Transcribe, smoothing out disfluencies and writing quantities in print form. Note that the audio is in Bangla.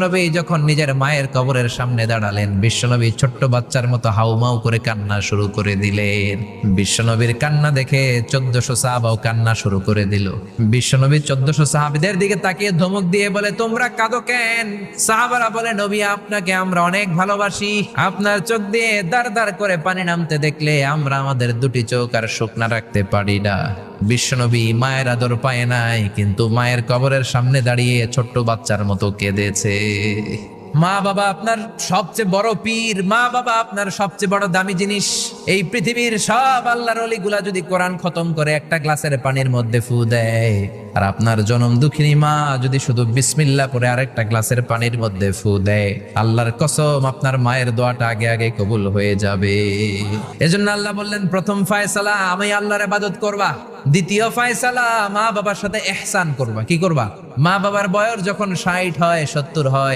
নবী যখন নিজের মায়ের কবরের সামনে দাঁড়ালেন, বিশ্বনবী ছোট্ট বাচ্চার মতো হাউমাউ করে কান্না শুরু করে দিলেন। বিশ্বনবীর কান্না দেখে 1400 সাহাবাও কান্না শুরু করে দিল। বিশ্বনবী 1400 সাহাবীদের দিকে তাকিয়ে ধমক দিয়ে বলে, তোমরা কাঁদো কেন? সাহাবারা বলে, নবী আপনাকে আমরা অনেক ভালোবাসি, আপনার চোখ দিয়ে দাঁড় দাঁড় করে পানি নামতে দেখলে আমরা আমাদের দুটি চোখ আর শুকনা রাখতে পারি না। বিশ্বনবী মায়ের আদর পায় নাই, কিন্তু মায়ের কবরের সামনে দাঁড়িয়ে ছোট্ট বাচ্চার মতো কেঁদেছে। মা বাবা আপনার সবচেয়ে বড় পীর, মা বাবা আপনার সবচেয়ে বড় দামি জিনিস। এই পৃথিবীর সব আল্লাহর ওলিগুলা যদি কোরআন খতম করে একটা গ্লাসের পানির মধ্যে ফু দেয়, আর আপনার জনম দুঃখিনী মা যদি শুধু বিসমিল্লাহ পরে আরেকটা গ্লাসের পানির মধ্যে ফু দেয়, আল্লাহর কসম আপনার মায়ের দোয়াটা আগে আগে কবুল হয়ে যাবে। এজন্য আল্লাহ বললেন, প্রথম ফায়সালা আমি আল্লাহর ইবাদত করবা, দ্বিতীয় ফায়সালা মা বাবার সাথে ইহসান করবা। কি করবা? মা বাবার বয়স যখন 60 হয় 70 হয়